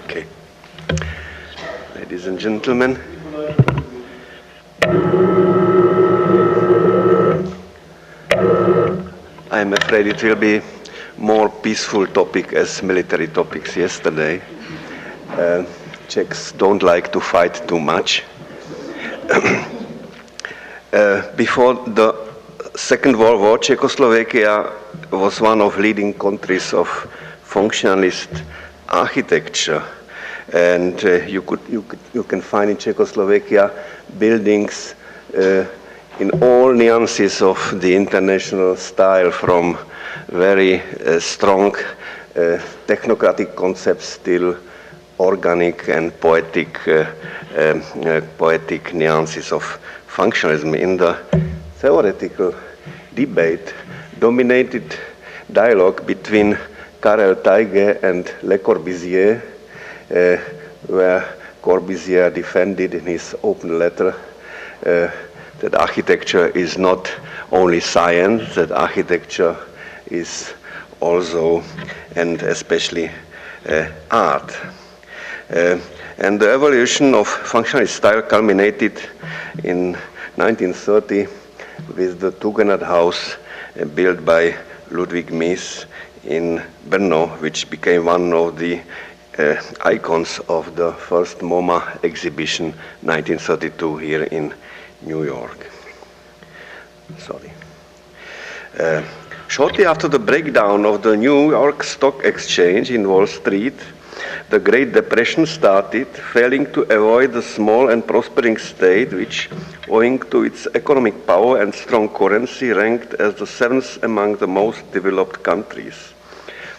Okay. Ladies and gentlemen, I'm afraid it will be more peaceful topic as military topics yesterday. Czechs don't like to fight too much. Before the Second World War, Czechoslovakia was one of leading countries of functionalist architecture, and you can find in Czechoslovakia buildings in all nuances of the international style, from very strong technocratic concepts till organic and poetic nuances of functionalism. In the theoretical debate, dominated dialogue between Karel Taige and Le Corbusier, where Corbusier defended in his open letter that architecture is not only science, that architecture is also and especially art. And the evolution of functionalist style culminated in 1930 with the Tugendhat house built by Ludwig Mies in Brno, which became one of the icons of the first MoMA exhibition 1932 here in New York. Shortly after the breakdown of the New York Stock Exchange in Wall Street, the Great Depression started, failing to avoid the small and prospering state, which, owing to its economic power and strong currency, ranked as the seventh among the most developed countries.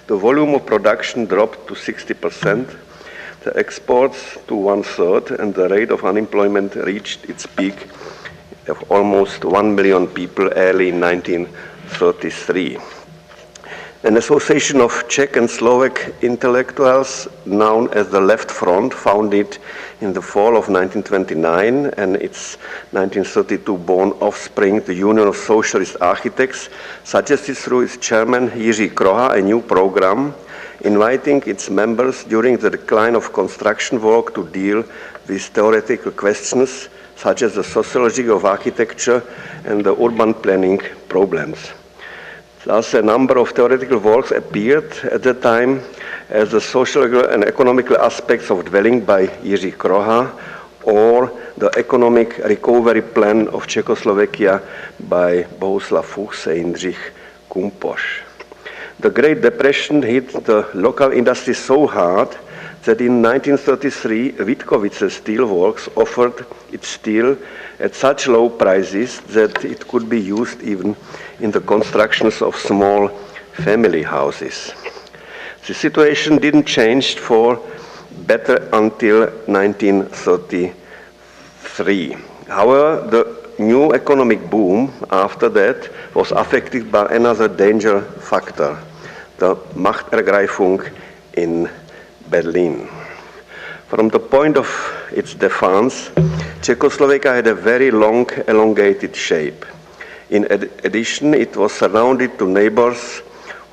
The volume of production dropped to 60%, the exports to 1/3, and the rate of unemployment reached its peak of almost 1 million people early in 1933. An association of Czech and Slovak intellectuals known as the Left Front, founded in the fall of 1929, and its 1932 born offspring, the Union of Socialist Architects, suggested through its chairman Jiří Kroha a new program, inviting its members during the decline of construction work to deal with theoretical questions such as the sociology of architecture and the urban planning problems. Thus, a number of theoretical works appeared at the time as the social and economical aspects of dwelling by Jiří Kroha, or the economic recovery plan of Czechoslovakia by Bohuslav Fuchs and Jindřich Kumpoš. The Great Depression hit the local industry so hard that in 1933, Vítkovice Steel Works offered its steel at such low prices that it could be used even in the constructions of small family houses. The situation didn't change for better until 1933. However, the new economic boom after that was affected by another danger factor, the Machtergreifung in Berlin. From the point of its defense, Czechoslovakia had a very long, elongated shape. In addition, it was surrounded to neighbors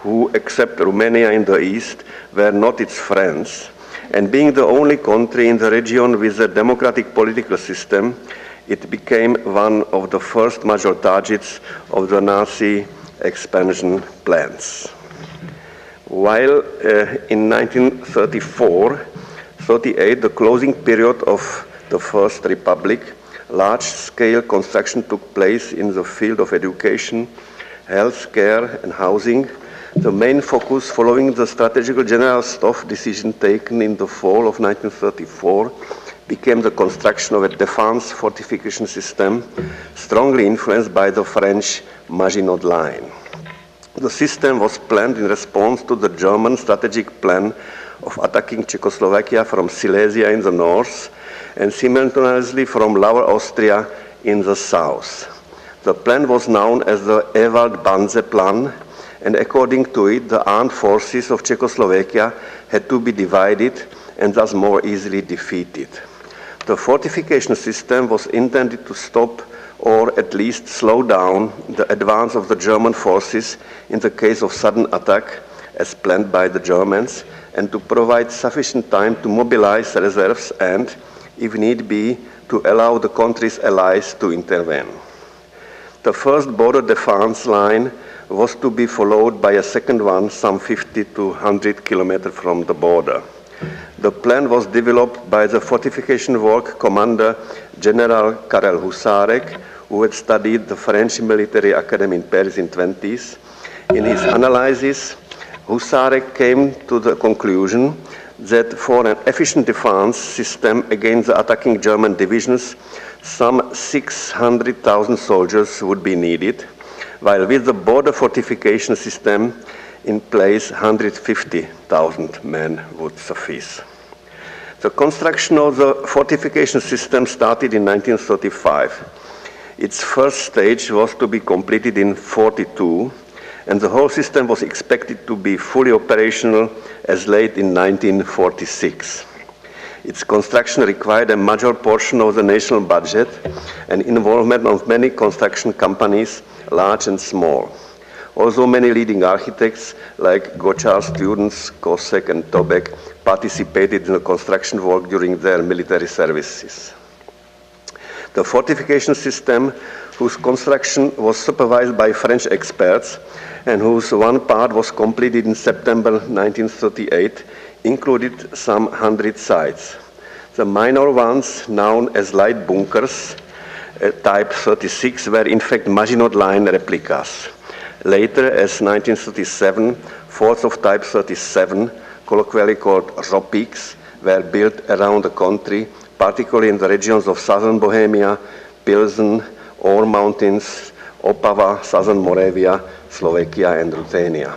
who, except Romania in the east, were not its friends. And being the only country in the region with a democratic political system, it became one of the first major targets of the Nazi expansion plans. While in 1934-38, the closing period of the First Republic, large-scale construction took place in the field of education, healthcare, and housing. The main focus following the strategic general Stoff decision taken in the fall of 1934 became the construction of a defense fortification system strongly influenced by the French Maginot Line. The system was planned in response to the German strategic plan of attacking Czechoslovakia from Silesia in the north and simultaneously from Lower Austria in the south. The plan was known as the Ewald-Banse Plan, and according to it, the armed forces of Czechoslovakia had to be divided and thus more easily defeated. The fortification system was intended to stop or at least slow down the advance of the German forces in the case of sudden attack, as planned by the Germans, and to provide sufficient time to mobilize reserves and, if need be, to allow the country's allies to intervene. The first border defense line was to be followed by a second one some 50 to 100 kilometers from the border. The plan was developed by the Fortification Work Commander General Karel Husarek, who had studied the French Military Academy in Paris in the 1920s. In his analysis, Husarek came to the conclusion that for an efficient defense system against the attacking German divisions, some 600,000 soldiers would be needed, while with the border fortification system in place, 150,000 men would suffice. The construction of the fortification system started in 1935. Its first stage was to be completed in 1942, and the whole system was expected to be fully operational as late in 1946. Its construction required a major portion of the national budget and involvement of many construction companies, large and small. Also, many leading architects like Gochard students, Kosek and Tobek participated in the construction work during their military services. The fortification system, whose construction was supervised by French experts and whose one part was completed in September 1938, included some 100 sites. The minor ones, known as light bunkers, type 36, were in fact Maginot Line replicas. Later, as 1937, forts of type 37, colloquially called Ropiks, were built around the country, particularly in the regions of southern Bohemia, Pilsen, Ore Mountains, Opava, southern Moravia, Slovakia, and Ruthenia.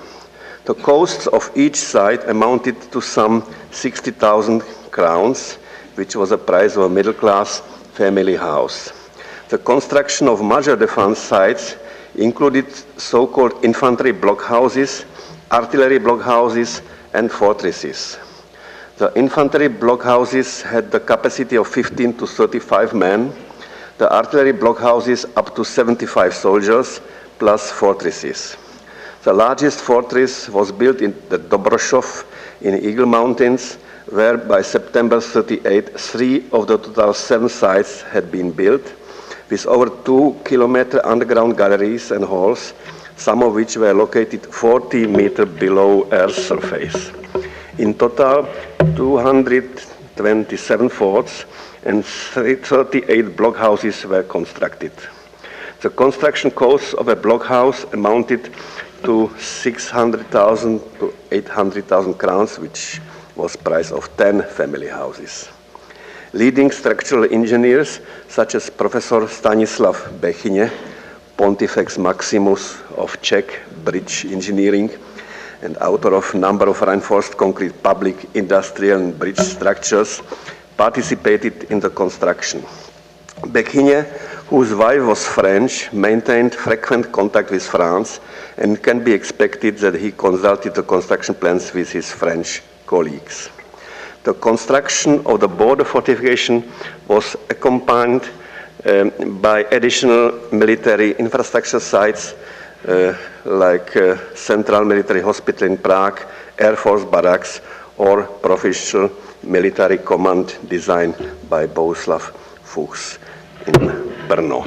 The costs of each site amounted to some 60,000 crowns, which was the price of a middle-class family house. The construction of major defense sites included so-called infantry blockhouses, artillery blockhouses, and fortresses. The infantry blockhouses had the capacity of 15 to 35 men, the artillery blockhouses up to 75 soldiers, plus fortresses. The largest fortress was built in the Dobroshov in Eagle Mountains, where by September 38, 3 of the total 7 sites had been built, with over 2-kilometer underground galleries and halls, some of which were located 40 meters below Earth's surface. In total, 227 forts and 38 blockhouses were constructed. The construction costs of a blockhouse amounted to 600,000 to 800,000 crowns, which was the price of 10 family houses. Leading structural engineers, such as Professor Stanislav Bechyně, Pontifex Maximus of Czech Bridge Engineering, and author of a number of reinforced concrete public, industrial, and bridge structures, participated in the construction. Bechyně, whose wife was French, maintained frequent contact with France, and it can be expected that he consulted the construction plans with his French colleagues. The construction of the border fortification was accompanied by additional military infrastructure sites like Central Military Hospital in Prague, Air Force Barracks, or Provincial Military Command designed by Bohuslav Fuchs in Brno.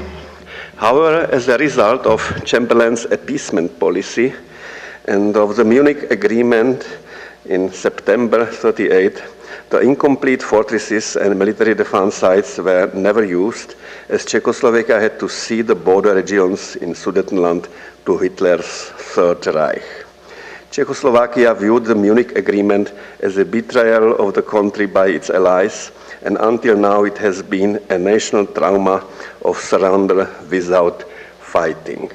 However, as a result of Chamberlain's appeasement policy and of the Munich Agreement in September 1938, the incomplete fortresses and military defense sites were never used, as Czechoslovakia had to cede the border regions in Sudetenland to Hitler's Third Reich. Czechoslovakia viewed the Munich Agreement as a betrayal of the country by its allies, and until now it has been a national trauma of surrender without fighting.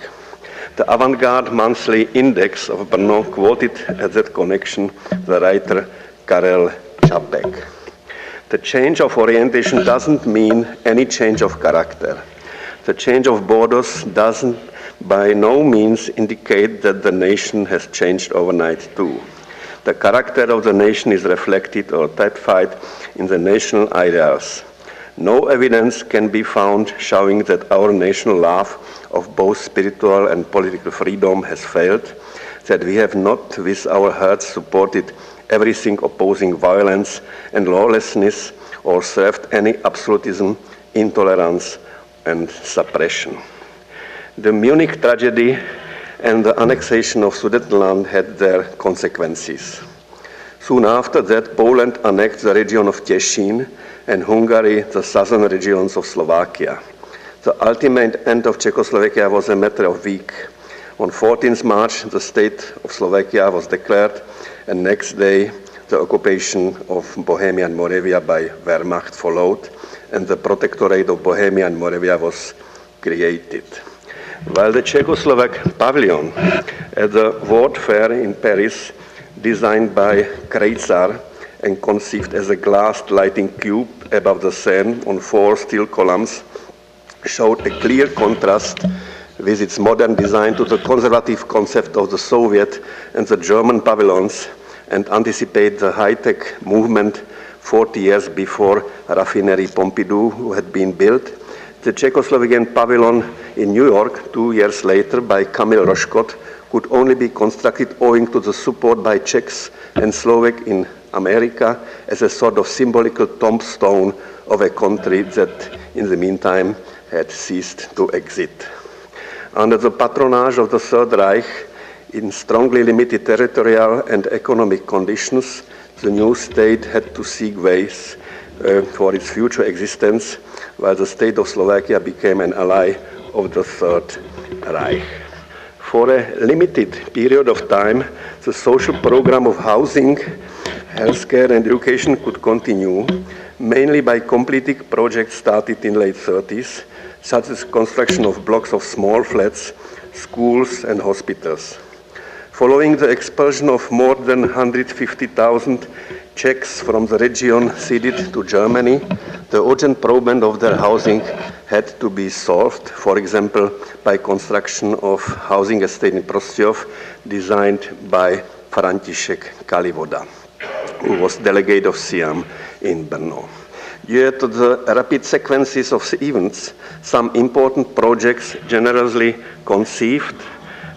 The Avant-Garde Monthly Index of Brno quoted at that connection the writer Karel Čapek. The change of orientation doesn't mean any change of character. The change of borders doesn't by no means indicate that the nation has changed overnight too. The character of the nation is reflected or typified in the national ideals. No evidence can be found showing that our national love of both spiritual and political freedom has failed, that we have not with our hearts supported everything opposing violence and lawlessness or served any absolutism, intolerance, and suppression. The Munich tragedy and the annexation of Sudetenland had their consequences. Soon after that, Poland annexed the region of Těšín and Hungary the southern regions of Slovakia. The ultimate end of Czechoslovakia was a matter of weeks. On 14th March, the state of Slovakia was declared, and next day, the occupation of Bohemia and Moravia by Wehrmacht followed, and the Protectorate of Bohemia and Moravia was created. While the Czechoslovak pavilion at the World Fair in Paris, designed by Krejcar and conceived as a glass lighting cube above the Seine on 4 steel columns, showed a clear contrast with its modern design to the conservative concept of the Soviet and the German pavilions, and anticipate the high-tech movement 40 years before Raffinerie Pompidou had been built. The Czechoslovakian pavilion in New York 2 years later by Kamil Roškot could only be constructed owing to the support by Czechs and Slovak in America as a sort of symbolical tombstone of a country that in the meantime had ceased to exist. Under the patronage of the Third Reich, in strongly limited territorial and economic conditions, the new state had to seek ways for its future existence, while the state of Slovakia became an ally of the Third Reich. For a limited period of time, the social program of housing, healthcare, and education could continue, mainly by completing projects started in late 30s, such as construction of blocks of small flats, schools, and hospitals. Following the expulsion of more than 150,000 Czechs from the region ceded to Germany, the urgent problem of their housing had to be solved, for example, by construction of housing estate in Prostějov, designed by František Kalivoda, who was delegate of SIAM in Brno. Due to the rapid sequences of events, some important projects generously conceived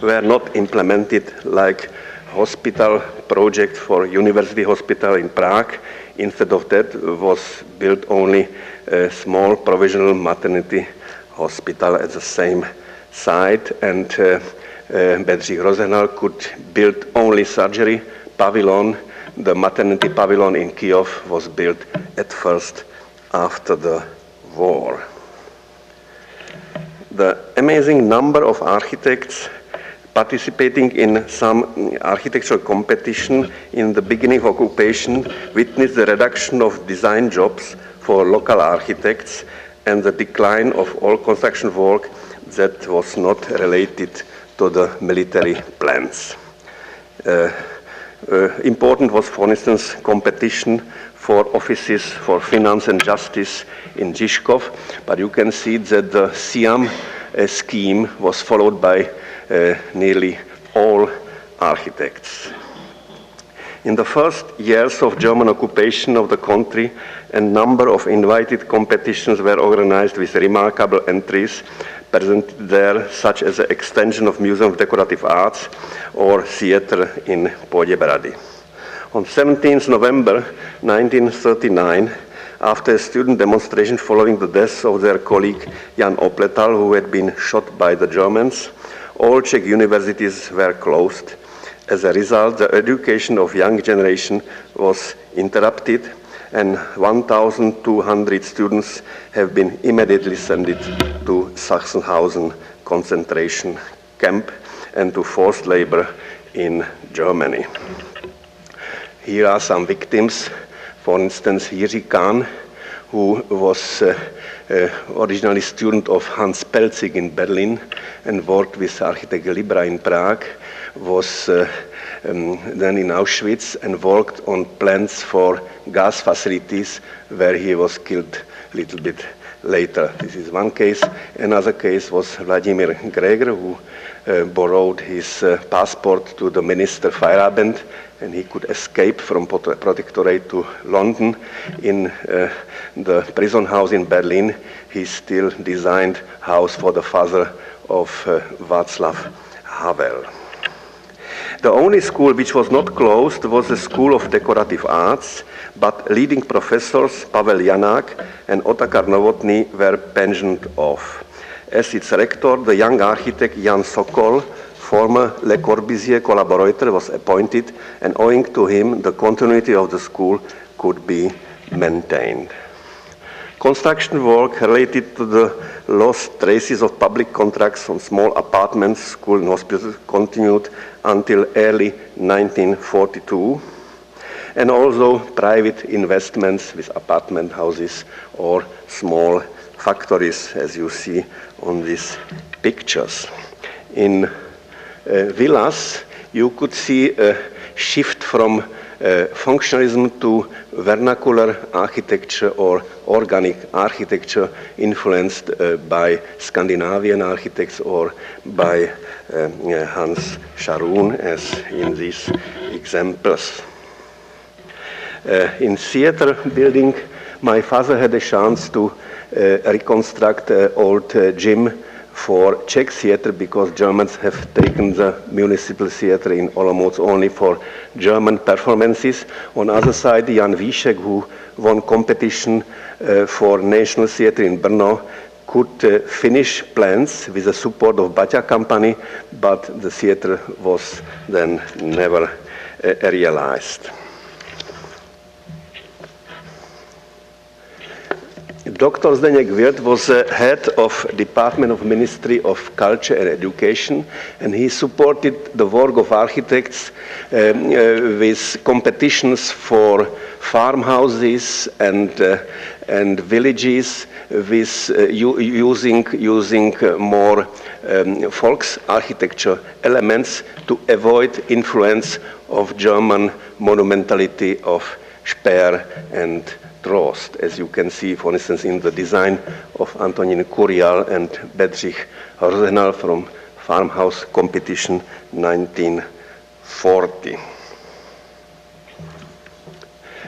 were not implemented, like hospital project for University Hospital in Prague. Instead of that was built only a small provisional maternity hospital at the same site, and Bedřich Rozehnal could build only surgery pavilion. The maternity pavilion in Kyiv was built at first after the war. The amazing number of architects participating in some architectural competition in the beginning of occupation witnessed the reduction of design jobs for local architects and the decline of all construction work that was not related to the military plans. Important was, for instance, competition for offices for finance and justice in Žižkov, but you can see that the SIAM scheme was followed by nearly all architects. In the first years of German occupation of the country, a number of invited competitions were organized with remarkable entries presented there, such as the extension of Museum of Decorative Arts or theater in Poděbrady. On 17th November 1939, after a student demonstration following the death of their colleague Jan Opletal, who had been shot by the Germans, all Czech universities were closed. As a result, the education of young generation was interrupted, and 1,200 students have been immediately sent to Sachsenhausen concentration camp and to forced labor in Germany. Here are some victims. For instance, Jiří Kahn, who was originally student of Hans Pelzig in Berlin and worked with architect Libra in Prague, was then in Auschwitz and worked on plans for gas facilities where he was killed a little bit later. This is one case. Another case was Vladimir Greger, who borrowed his passport to the minister Feyerabend, and he could escape from Protectorate to London. In the prison house in Berlin, he still designed house for the father of Václav Havel. The only school which was not closed was the School of Decorative Arts, but leading professors Pavel Janák and Otakar Novotný were pensioned off. As its rector, the young architect Jan Sokol, former Le Corbusier collaborator, was appointed, and owing to him, the continuity of the school could be maintained. Construction work related to the lost traces of public contracts on small apartments, school and hospitals continued until early 1942, and also private investments with apartment houses or small factories, as you see on these pictures. In villas, you could see a shift from functionalism to vernacular architecture or organic architecture influenced by Scandinavian architects or by Hans Scharoun, as in these examples. In theater building, my father had a chance to reconstruct old gym for Czech theater, because Germans have taken the municipal theater in Olomouc only for German performances. On the other side, Jan Víšek, who won competition for National Theater in Brno, could finish plans with the support of Baťa company, but the theater was then never realized. Dr. Zdeněk Wirth was head of Department of Ministry of Culture and Education, and he supported the work of architects with competitions for farmhouses and villages, with using more folks architecture elements to avoid influence of German monumentality of Speer and Drost, as you can see, for instance, in the design of Antonín Kurial and Bedřich Rozehnal from Farmhouse Competition 1940.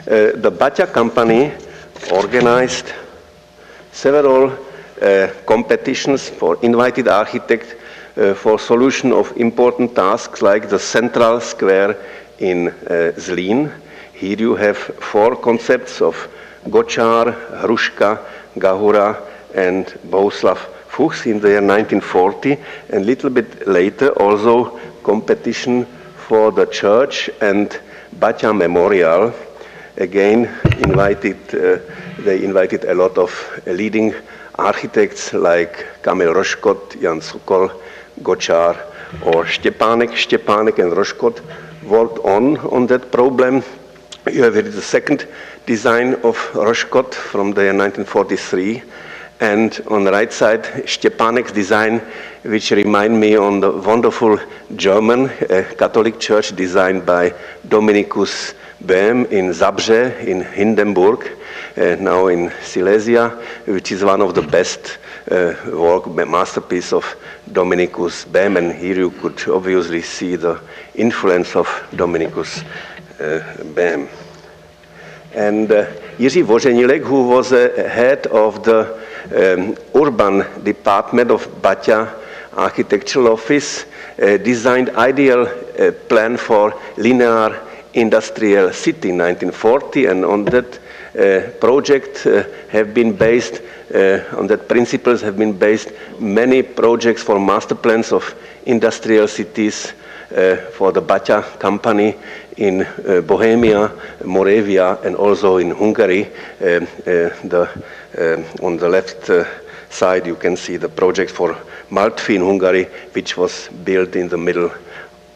The Baťa company organized several competitions for invited architects for solution of important tasks like the central square in Zlín. Here you have 4 concepts of Gočár, Hruška, Gahura, and Bohuslav Fuchs in the year 1940, and a little bit later also competition for the church and Baťa Memorial. Again, they invited a lot of leading architects like Kamil Roškot, Jan Sokol, Gočár, or Štěpánek. Štěpánek and Roškot worked on that problem. You have here the second design of Roškot from the year 1943, and on the right side, Štěpánek's design, which remind me on the wonderful German Catholic church designed by Dominikus Böhm in Zabrze in Hindenburg, now in Silesia, which is one of the best masterpiece of Dominikus Böhm, and here you could obviously see the influence of Dominikus Böhm. And Jiří Voženilek, who was head of the urban department of Baťa Architectural Office, designed ideal plan for linear industrial city in 1940, and on that project have been based, on that principles have been based many projects for master plans of industrial cities for the Baťa company in Bohemia, Moravia, and also in Hungary. On the left side, you can see the project for Maltfy in Hungary, which was built in the middle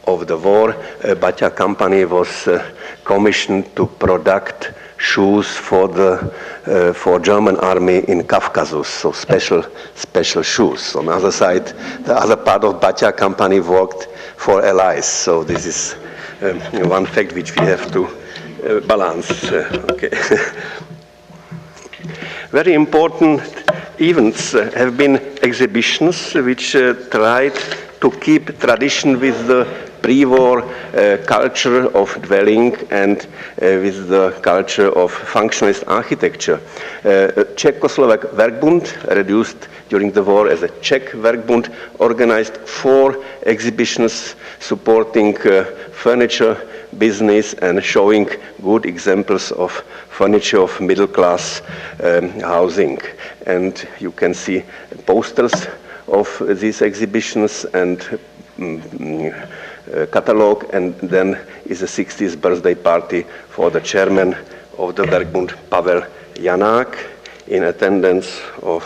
of the war. Baťa company was commissioned to product shoes for German army in Caucasus, so special shoes. On the other side, the other part of Baťa company worked for allies. So this is one fact which we have to balance. Okay. Very important events have been exhibitions which tried to keep tradition with the pre-war culture of dwelling and with the culture of functionalist architecture. Czechoslovak Werkbund, reduced during the war as a Czech Werkbund, organized 4 exhibitions supporting furniture business and showing good examples of furniture of middle-class housing. And you can see posters of these exhibitions and catalog, and then is a 60th birthday party for the chairman of the Werkbund, Pavel Janák, in attendance of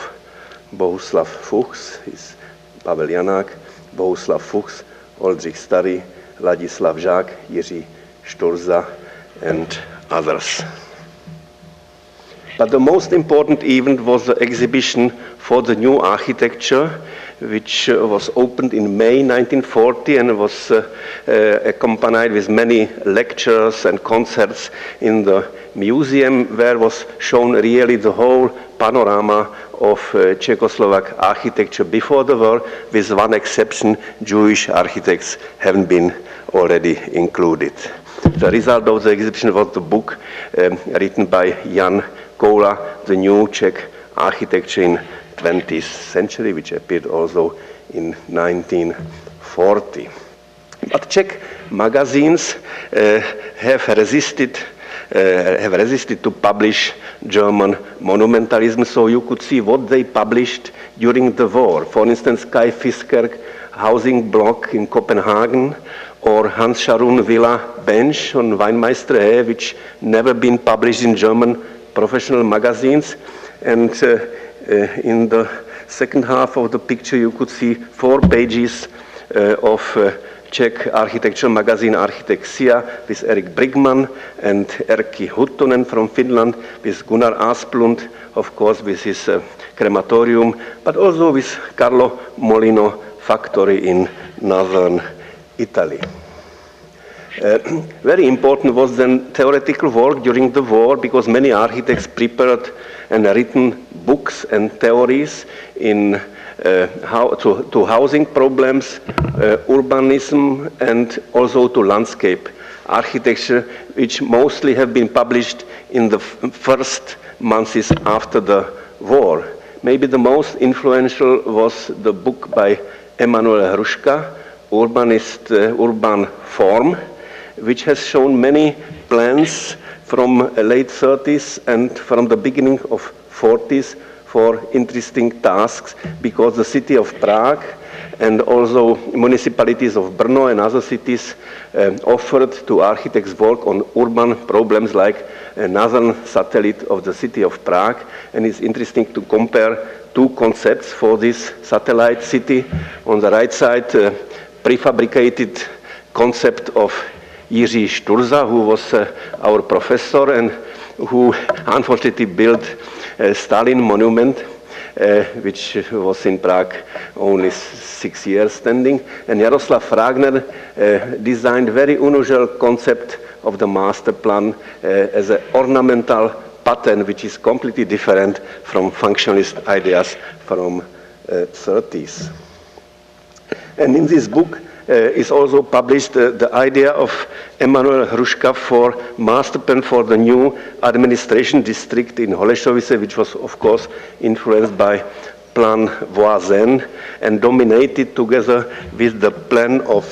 Bohuslav Fuchs, is Pavel Janák, Bohuslav Fuchs, Oldřich Starý, Ladislav Žák, Jiří Šturza, and others. But the most important event was the exhibition for the new architecture, which was opened in May 1940 and was accompanied with many lectures and concerts in the museum, where was shown really the whole panorama of Czechoslovak architecture before the war, with one exception: Jewish architects haven't been already included. The result of the exhibition was the book written by Jan Koula, The New Czech Architecture in 20th Century, which appeared also in 1940. But Czech magazines have resisted to publish German monumentalism, so you could see what they published during the war. For instance, Kai Fiskerk housing block in Copenhagen, or Hans Scharoun Villa bench on Weinmeister, which never been published in German professional magazines. And in the second half of the picture, you could see 4 pages of Czech architecture magazine Architexia with Erik Brigman and Erkki Huttunen from Finland, with Gunnar Asplund, of course, with his crematorium, but also with Carlo Molino factory in northern Italy. Very important was then theoretical work during the war, because many architects prepared and written books and theories in to housing problems, urbanism, and also to landscape architecture, which mostly have been published in the first months after the war. Maybe the most influential was the book by Emanuel Hruška, Urban Form, which has shown many plans from late 30s and from the beginning of 40s for interesting tasks, because the city of Prague and also municipalities of Brno and other cities offered to architects work on urban problems like a northern satellite of the city of Prague. And it's interesting to compare 2 concepts for this satellite city. On the right side, prefabricated concept of Jiří Šturza, who was our professor and who unfortunately built a Stalin monument, which was in Prague only 6 years standing. And Jaroslav Fragner designed very unusual concept of the master plan as an ornamental pattern, which is completely different from functionalist ideas from 30s. And in this book is also published the idea of Emanuel Hruška for master plan for the new administration district in Holešovice, which was of course influenced by Plan Voisin and dominated together with the plan of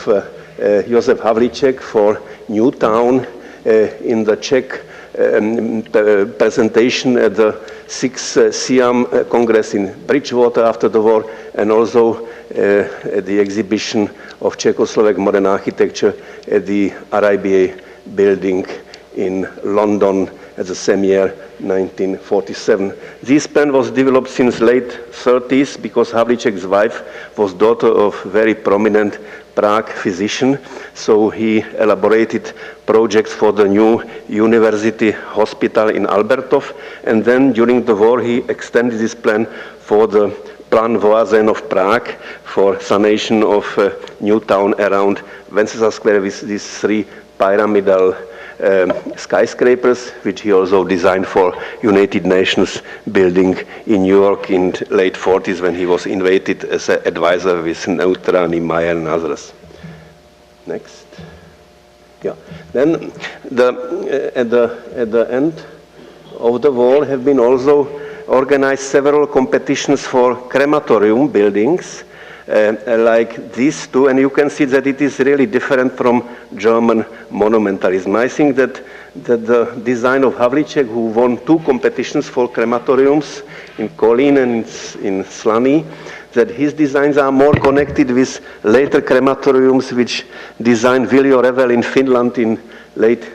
Josef Havlíček for New Town in the Czech presentation at the 6th Siam Congress in Bridgewater after the war, and also at the exhibition of Czechoslovak modern architecture at the RIBA building in London at the same year, 1947. This plan was developed since late 30s because Havlíček's wife was daughter of very prominent Prague physician, so he elaborated projects for the new university hospital in Albertov, and then during the war he extended this plan for the Plan Voisin of Prague for sanation of new town around Wenceslas Square with these 3 pyramidal skyscrapers, which he also designed for United Nations building in New York in late 40s when he was invited as an advisor with Neutra, Niemeyer and others. Next. Yeah. Then at the end of the war have been also organized several competitions for crematorium buildings, like these two, and you can see that it is really different from German monumentalism. I think that the design of Havlicek, who won 2 competitions for crematoriums in Kolín and in Slaný, that his designs are more connected with later crematoriums which designed Viljo Revel in Finland in late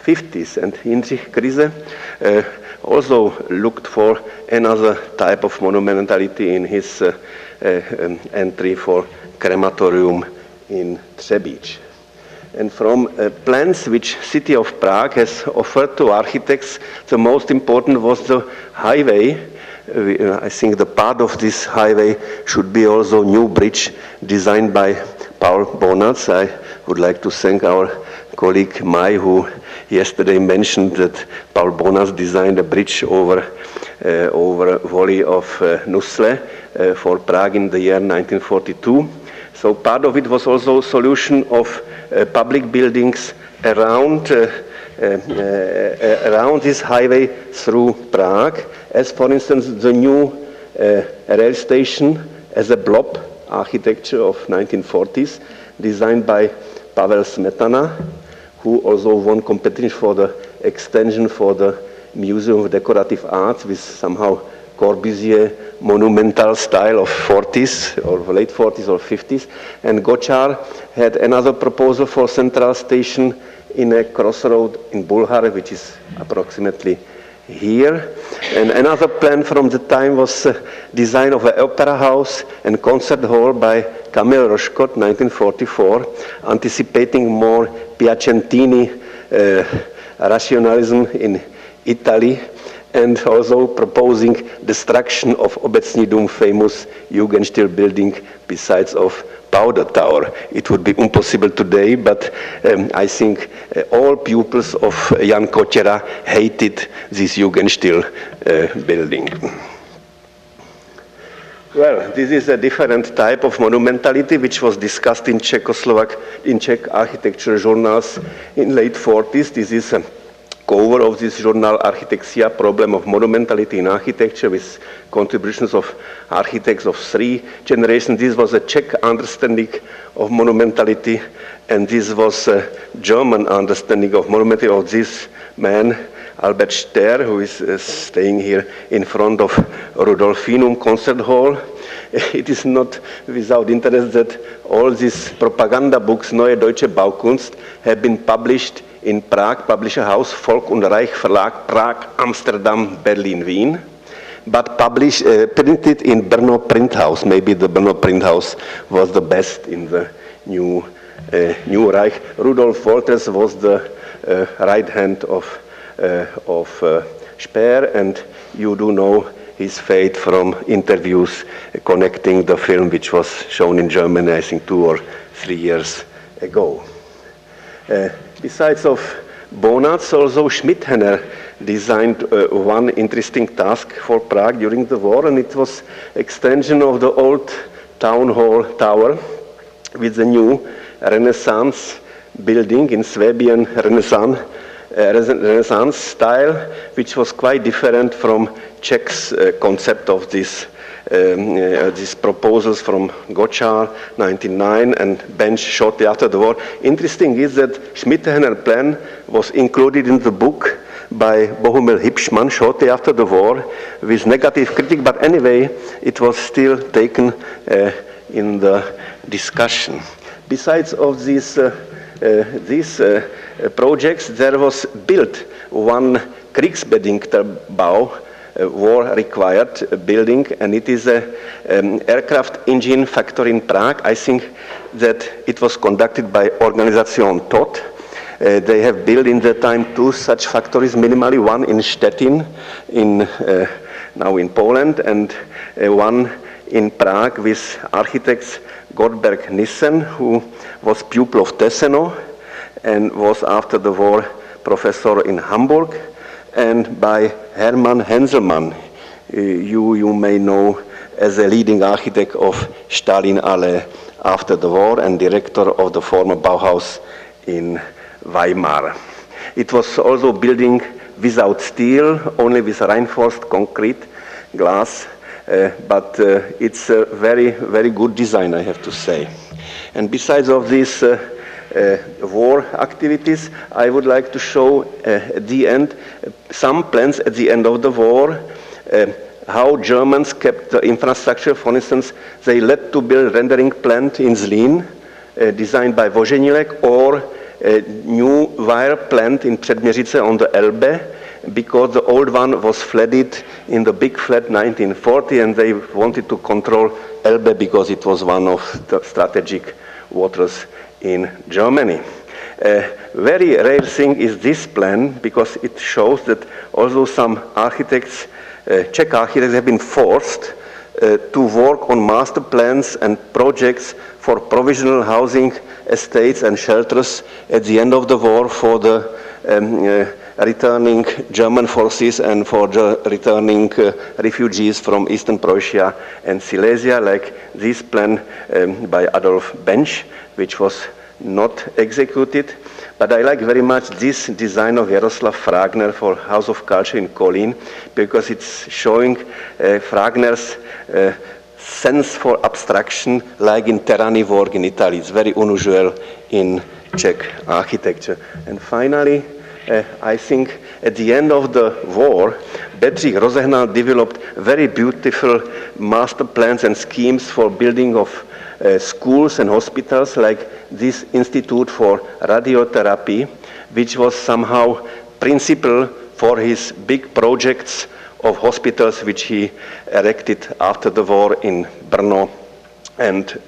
50s. And Jindřich Kryse also looked for another type of monumentality in his entry for crematorium in Třebíč. And from plans which City of Prague has offered to architects, the most important was the highway. I think the part of this highway should be also new bridge designed by Paul Bonac. I would like to thank our colleague Mai, who yesterday mentioned that Paul Bonac designed a bridge over valley of Nusle for Prague in the year 1942. So part of it was also a solution of public buildings around this highway through Prague, as for instance the new rail station as a blob architecture of 1940s, designed by Pavel Smetana, who also won competition for the extension for the Museum of Decorative Arts with somehow Corbusier monumental style of 40s or late 40s or 50s. And Gočár had another proposal for central station in a crossroad in Bulhare, which is approximately here. And another plan from the time was design of an opera house and concert hall by Camille Rochecot, 1944, anticipating more Piacentini rationalism in Italy, and also proposing destruction of Obecní dům, famous Jugendstil building, besides of Powder Tower. It would be impossible today, but I think all pupils of Jan Kotěra hated this Jugendstil building. Well, this is a different type of monumentality which was discussed in Czech architecture journals in late 40s. This is a cover of this journal, Architectia, Problem of Monumentality in Architecture, with contributions of architects of 3 generations. This was a Czech understanding of monumentality, and this was a German understanding of monumentality of this man, Albert Ster, who is staying here in front of Rudolfinum Concert Hall. It is not without interest that all these propaganda books, Neue Deutsche Baukunst, have been published in Prague, publisher house, Volk und Reich Verlag, Prague, Amsterdam, Berlin, Wien, but printed in Brno Print House. Maybe the Brno Print House was the best in the new Reich. Rudolf Wolters was the right hand of Speer, and you do know his fate from interviews connecting the film which was shown in Germany, I think 2 or 3 years ago. Besides of Bonac, also Schmidhenner designed one interesting task for Prague during the war, and it was extension of the old town hall tower with the new Renaissance building in Swabian Renaissance style, which was quite different from Czech's concept of this. These proposals from Gočár, 1909, and Bench shortly after the war. Interesting is that Schmidhenner plan was included in the book by Bohumil Hipschman shortly after the war with negative critique, but anyway, it was still taken in the discussion. Besides of these projects, there was built one Kriegsbedingter-Bau, war-required building, and it is an aircraft engine factory in Prague. I think that it was conducted by Organisation Todt. They have built in the time 2 such factories, minimally one in Stettin, now in Poland, and one in Prague with architects Gottberg Nissen, who was pupil of Tesseno and was after the war professor in Hamburg, and by Hermann Henselmann, you may know as a leading architect of Stalinallee after the war and director of the former Bauhaus in Weimar. It was also building without steel, only with reinforced concrete glass, but it's a very, very good design, I have to say. And besides of these war activities, I would like to show at the end some plans at the end of the war, how Germans kept the infrastructure. For instance, they led to build rendering plant in Zlín, designed by Voženilek, or a new wire plant in Předměřice on the Elbe, because the old one was flooded in the big flood 1940, and they wanted to control Elbe because it was one of the strategic waters in Germany. A very rare thing is this plan, because it shows that although some architects, Czech architects, have been forced to work on master plans and projects for provisional housing estates and shelters at the end of the war for the returning German forces and for the returning refugees from Eastern Prussia and Silesia, like this plan by Adolf Bench, which was not executed. But I like very much this design of Jaroslav Fragner for House of Culture in Kolín, because it's showing Fragner's sense for abstraction, like in Terrani work in Italy. It's very unusual in Czech architecture. And finally, I think at the end of the war, Bedřich Rozehnal developed very beautiful master plans and schemes for building of schools and hospitals, like this Institute for Radiotherapy, which was somehow principal for his big projects of hospitals which he erected after the war in Brno, and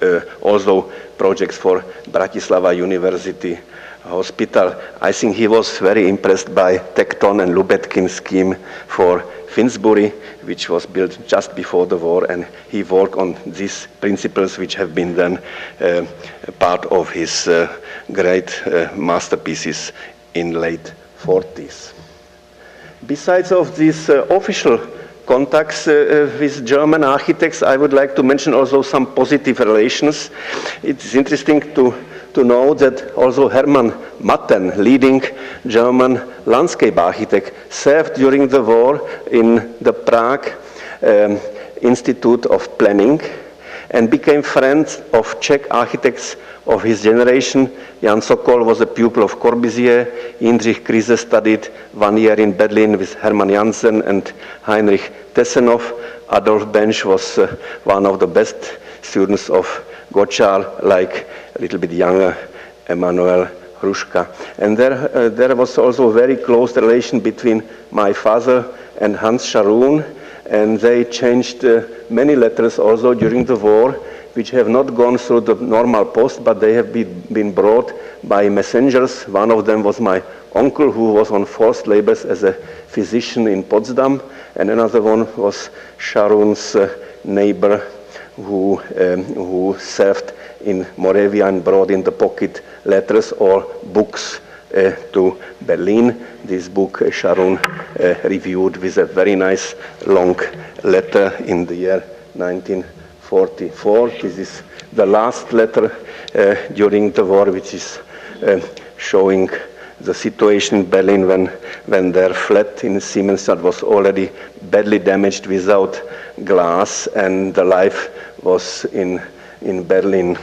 also projects for Bratislava University Hospital. I think he was very impressed by Tecton and Lubetkin's scheme for Finsbury, which was built just before the war, and he worked on these principles, which have been then part of his great masterpieces in late 40s. Besides of these official contacts with German architects, I would like to mention also some positive relations. It's interesting to know that also Hermann Matten, leading German landscape architect, served during the war in the Prague Institute of Planning and became friends of Czech architects of his generation. Jan Sokol was a pupil of Corbusier. Jindřich Kryse studied 1 year in Berlin with Hermann Jansen and Heinrich Tessenov. Adolf Bench was one of the best students of Gottschall, like a little bit younger Emanuel Hruška. And there was also a very close relation between my father and Hans Scharoun, and they changed many letters also during the war, which have not gone through the normal post, but they have been brought by messengers. One of them was my uncle, who was on forced labors as a physician in Potsdam, and another one was Scharoun's neighbor, who served in Moravia and brought in the pocket letters or books to Berlin. This book Scharoun reviewed with a very nice long letter in the year 1944. This is the last letter during the war, which is showing the situation in Berlin when their flat in Siemensstadt was already badly damaged without glass, and the life was in Berlin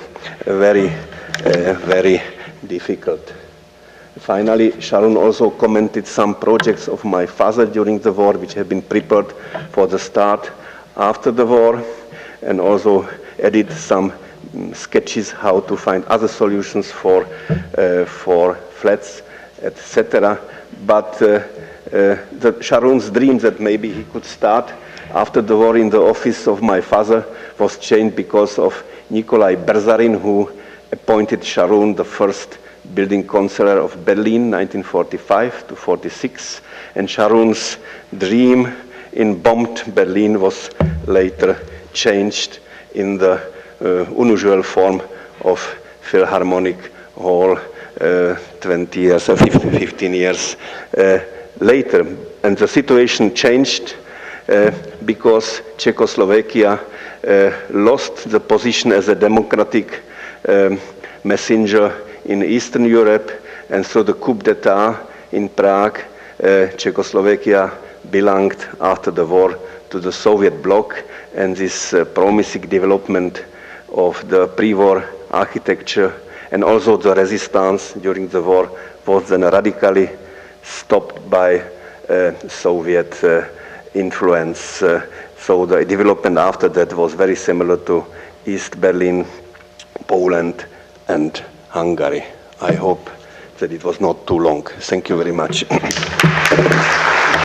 very difficult. Finally, Scharoun also commented some projects of my father during the war, which have been prepared for the start after the war, and also added some sketches how to find other solutions for flats, etc. But Scharoun's dream that maybe he could start after the war in the office of my father was changed because of Nikolai Berzarin, who appointed Scharoun the first building councillor of Berlin, 1945 to 46. And Scharoun's dream in bombed Berlin was later changed in the unusual form of Philharmonic Hall 20 years, 15 years later. And the situation changed because Czechoslovakia lost the position as a democratic messenger in Eastern Europe, and through the coup d'etat in Prague, Czechoslovakia belonged after the war to the Soviet bloc, and this promising development of the pre-war architecture and also the resistance during the war was then radically stopped by Soviet influence. So the development after that was very similar to East Berlin, Poland, and Hungary. I hope that it was not too long. Thank you very much.